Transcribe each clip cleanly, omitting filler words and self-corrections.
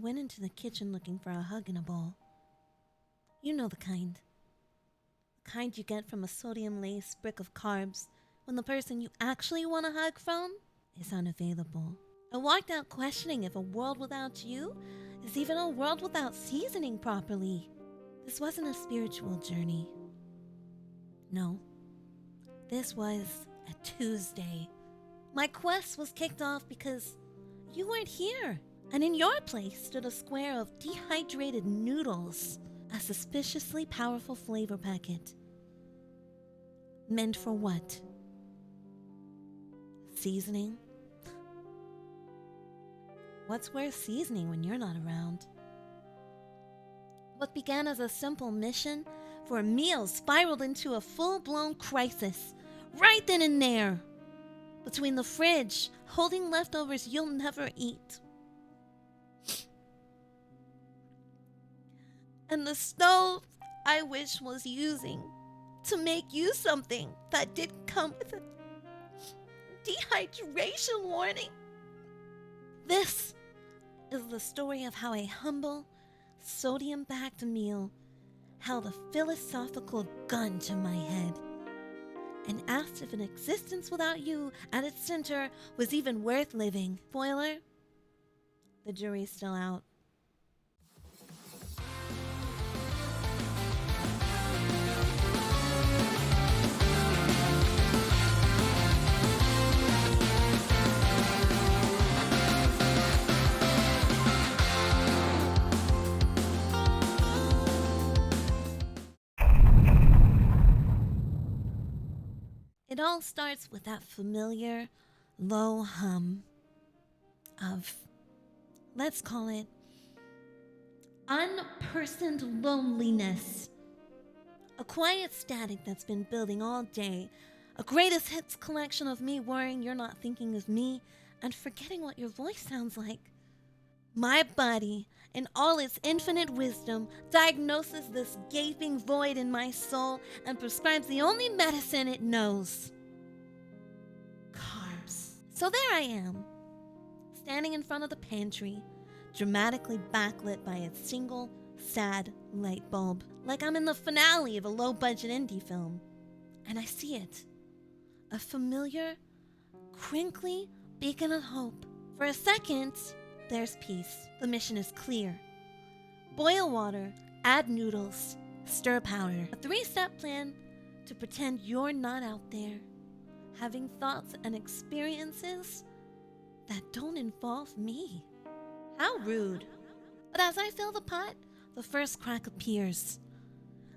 went into the kitchen looking for a hug in a bowl. You know the kind. The kind you get from a sodium-laced brick of carbs when the person you actually want a hug from is unavailable. I walked out questioning if a world without you is even a world without seasoning properly. This wasn't a spiritual journey. No. This was a Tuesday. My quest was kicked off because you weren't here. And in your place stood a square of dehydrated noodles, a suspiciously powerful flavor packet. Meant for what? Seasoning? What's worth seasoning when you're not around? What began as a simple mission for a meal spiraled into a full-blown crisis right then and there, between the fridge holding leftovers you'll never eat and the stove I wish was using to make you something that didn't come with a dehydration warning. This is the story of how a humble, sodium-packed meal held a philosophical gun to my head and asked if an existence without you at its center was even worth living. Spoiler, the jury's still out. It all starts with that familiar, low hum of, let's call it, unpersoned loneliness. A quiet static that's been building all day. A greatest hits collection of me worrying you're not thinking of me and forgetting what your voice sounds like. My body, in all its infinite wisdom, diagnoses this gaping void in my soul and prescribes the only medicine it knows. Carbs. So there I am, standing in front of the pantry, dramatically backlit by a single, sad light bulb, like I'm in the finale of a low-budget indie film. And I see it. A familiar, crinkly beacon of hope. For a second, there's peace. The mission is clear. Boil water, add noodles, stir powder. A 3-step plan to pretend you're not out there, having thoughts and experiences that don't involve me. How rude. But as I fill the pot, the first crack appears.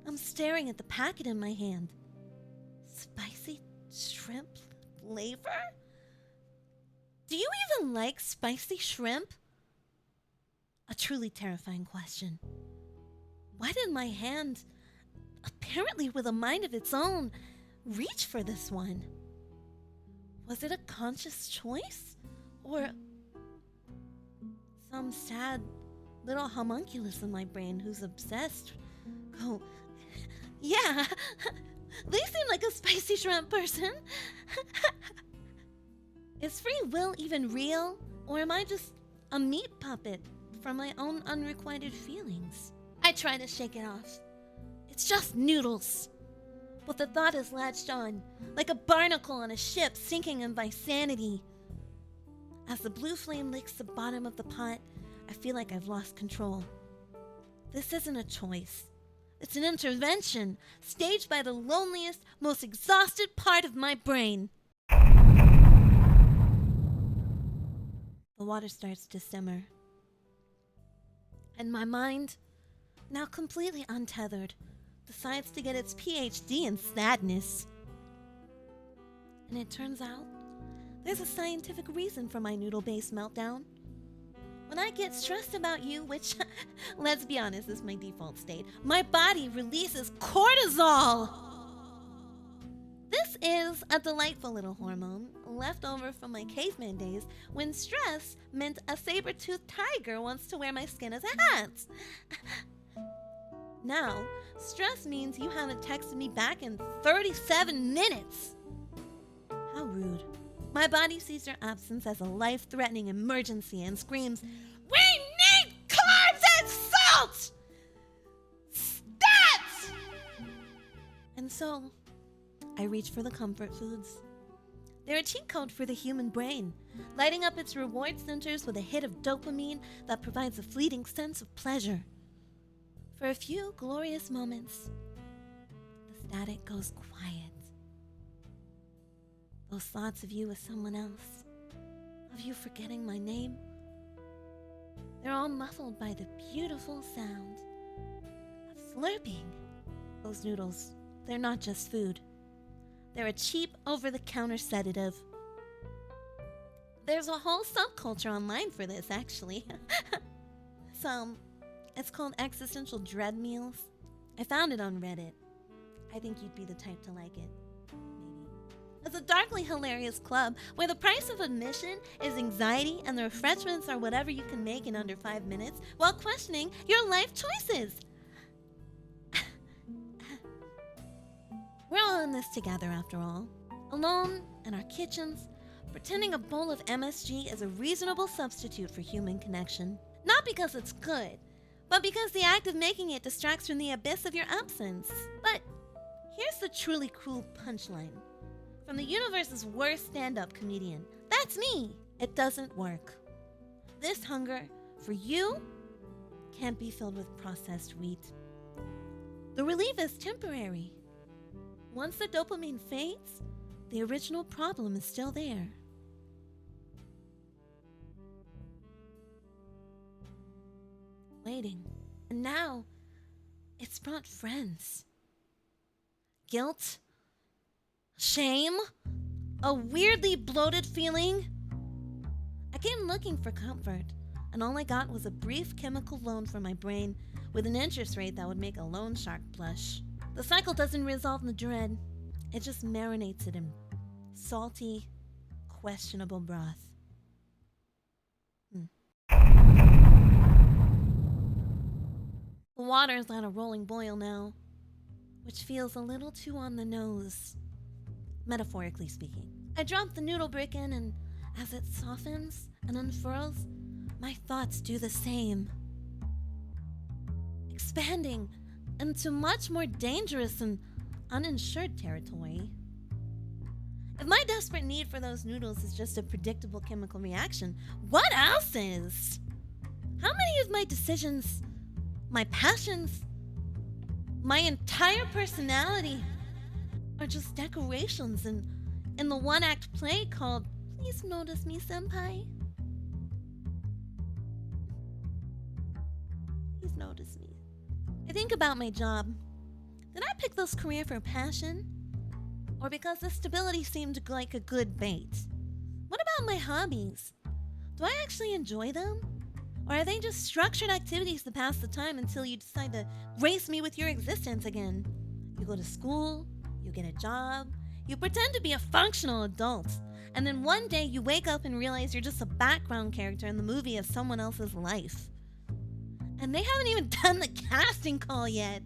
I'm staring at the packet in my hand. Spicy shrimp flavor? Do you even like spicy shrimp? A truly terrifying question. Why did my hand, apparently with a mind of its own, reach for this one? Was it a conscious choice? Or some sad little homunculus in my brain who's obsessed? Oh, yeah, they seem like a spicy shrimp person. Is free will even real? Or am I just a meat puppet from my own unrequited feelings? I try to shake it off. It's just noodles. But the thought is latched on, like a barnacle on a ship sinking in my sanity. As the blue flame licks the bottom of the pot, I feel like I've lost control. This isn't a choice. It's an intervention, staged by the loneliest, most exhausted part of my brain. The water starts to simmer. And my mind, now completely untethered, decides to get its PhD in sadness. And it turns out, there's a scientific reason for my noodle-based meltdown. When I get stressed about you, which, let's be honest, is my default state, my body releases cortisol. This is a delightful little hormone left over from my caveman days when stress meant a saber-toothed tiger wants to wear my skin as a hat. Now, stress means you haven't texted me back in 37 minutes. How rude. My body sees your absence as a life-threatening emergency and screams, "We need So, I reach for the comfort foods. They're a cheat code for the human brain, lighting up its reward centers with a hit of dopamine that provides a fleeting sense of pleasure. For a few glorious moments, the static goes quiet. Those thoughts of you as someone else, of you forgetting my name, they're all muffled by the beautiful sound of slurping. Those noodles, they're not just food. They're a cheap, over-the-counter sedative. There's a whole subculture online for this, actually. It's called Existential Dread Meals. I found it on Reddit. I think you'd be the type to like it. Maybe. It's a darkly hilarious club where the price of admission is anxiety and the refreshments are whatever you can make in under 5 minutes while questioning your life choices. We're all in this together after all. Alone in our kitchens, pretending a bowl of MSG is a reasonable substitute for human connection. Not because it's good, but because the act of making it distracts from the abyss of your absence. But here's the truly cruel punchline. From the universe's worst stand-up comedian. That's me. It doesn't work. This hunger, for you, can't be filled with processed wheat. The relief is temporary. Once the dopamine fades, the original problem is still there. Waiting. And now, it's brought friends. Guilt. Shame. A weirdly bloated feeling. I came looking for comfort, and all I got was a brief chemical loan from my brain with an interest rate that would make a loan shark blush. The cycle doesn't resolve the dread. It just marinates it in salty, questionable broth. The water is at a rolling boil now, which feels a little too on the nose, metaphorically speaking. I drop the noodle brick in, and as it softens and unfurls, my thoughts do the same, expanding into much more dangerous and uninsured territory. If my desperate need for those noodles is just a predictable chemical reaction, what else is? How many of my decisions, my passions, my entire personality are just decorations in the one-act play called Please Notice Me, Senpai? Please notice me. I think about my job. Did I pick this career for passion? Or because the stability seemed like a good bait? What about my hobbies? Do I actually enjoy them? Or are they just structured activities to pass the time until you decide to grace me with your existence again? You go to school, you get a job, you pretend to be a functional adult, and then one day you wake up and realize you're just a background character in the movie of someone else's life. And they haven't even done the casting call yet.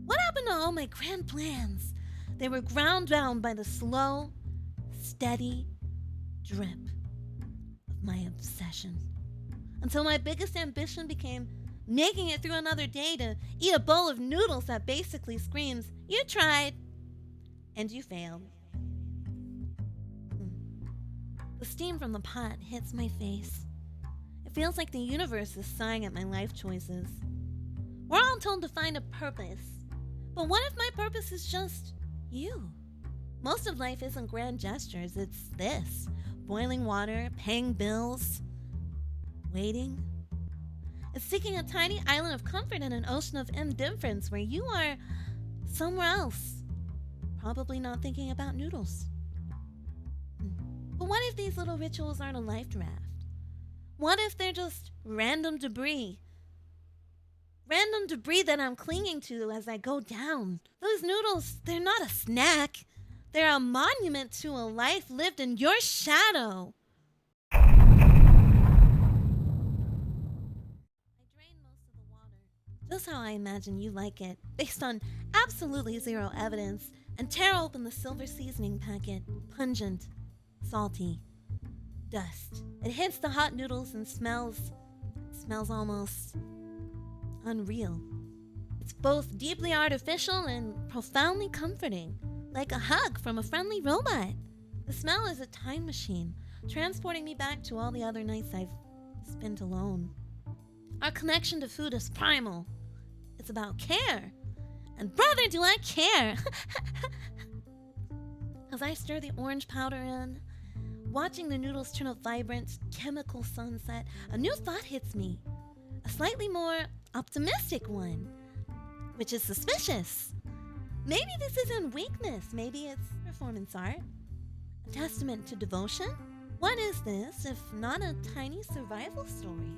What happened to all my grand plans? They were ground down by the slow, steady drip of my obsession. Until my biggest ambition became making it through another day to eat a bowl of noodles that basically screams, "You tried, and you failed." The steam from the pot hits my face. It feels like the universe is sighing at my life choices. We're all told to find a purpose. But what if my purpose is just you? Most of life isn't grand gestures, it's this. Boiling water, paying bills, waiting. It's seeking a tiny island of comfort in an ocean of indifference where you are somewhere else, probably not thinking about noodles. But what if these little rituals aren't a life draft? What if they're just random debris? Random debris that I'm clinging to as I go down. Those noodles, they're not a snack. They're a monument to a life lived in your shadow. I drained most of the water, just how I imagine you like it, based on absolutely zero evidence, and tear open the silver seasoning packet. Pungent, salty, dust. It hits the hot noodles and smells almost unreal. It's both deeply artificial and profoundly comforting. like a hug from a friendly robot. The smell is a time machine, transporting me back to all the other nights I've spent alone. Our connection to food is primal. It's about care. And brother, do I care! As I stir the orange powder in, watching the noodles turn a vibrant, chemical sunset, a new thought hits me. A slightly more optimistic one, which is suspicious. Maybe this isn't weakness. Maybe it's performance art. A testament to devotion? What is this if not a tiny survival story?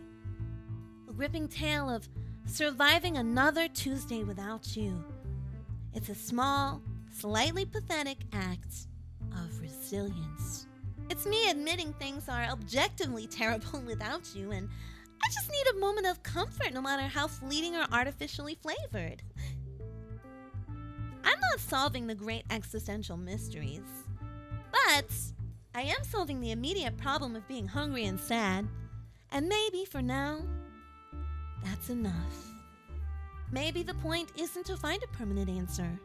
A gripping tale of surviving another Tuesday without you. It's a small, slightly pathetic act of resilience. It's me admitting things are objectively terrible without you, and I just need a moment of comfort no matter how fleeting or artificially flavored. I'm not solving the great existential mysteries, but I am solving the immediate problem of being hungry and sad, and maybe for now, that's enough. Maybe the point isn't to find a permanent answer.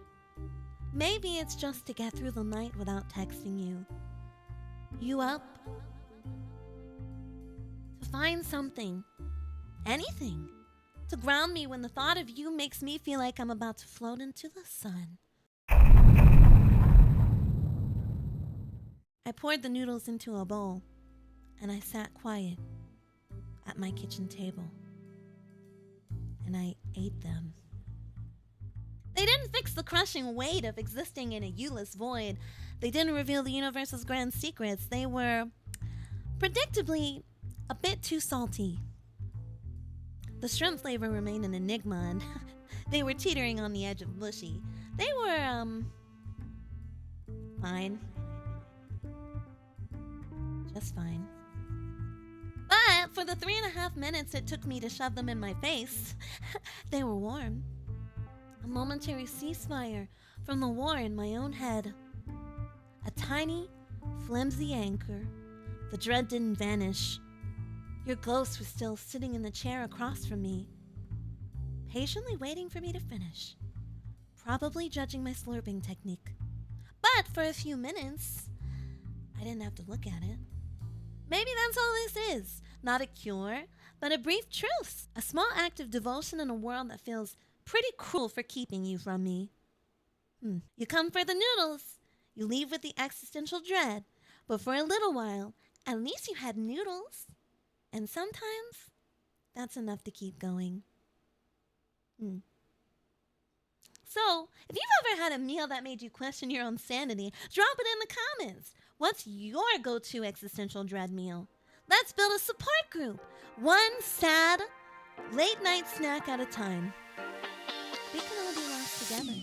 Maybe it's just to get through the night without texting you. You up? To find something, anything, to ground me when the thought of you makes me feel like I'm about to float into the sun. I poured the noodles into a bowl, and I sat quiet at my kitchen table. And I ate them. They didn't fix the crushing weight of existing in a U-less void. They didn't reveal the universe's grand secrets. They were, predictably, a bit too salty. The shrimp flavor remained an enigma, and they were teetering on the edge of mushy. They were, fine. Just fine. But for the 3.5 minutes it took me to shove them in my face, they were warm. A momentary ceasefire from the war in my own head. A tiny, flimsy anchor. The dread didn't vanish. Your ghost was still sitting in the chair across from me, patiently waiting for me to finish, probably judging my slurping technique. But for a few minutes, I didn't have to look at it. Maybe that's all this is. Not a cure, but a brief truce. A small act of devotion in a world that feels pretty cruel for keeping you from me. You come for the noodles. You leave with the existential dread. But for a little while, at least you had noodles. And sometimes, that's enough to keep going. So, if you've ever had a meal that made you question your own sanity, drop it in the comments. What's your go-to existential dread meal? Let's build a support group. One sad, late-night snack at a time. We can all be lost together.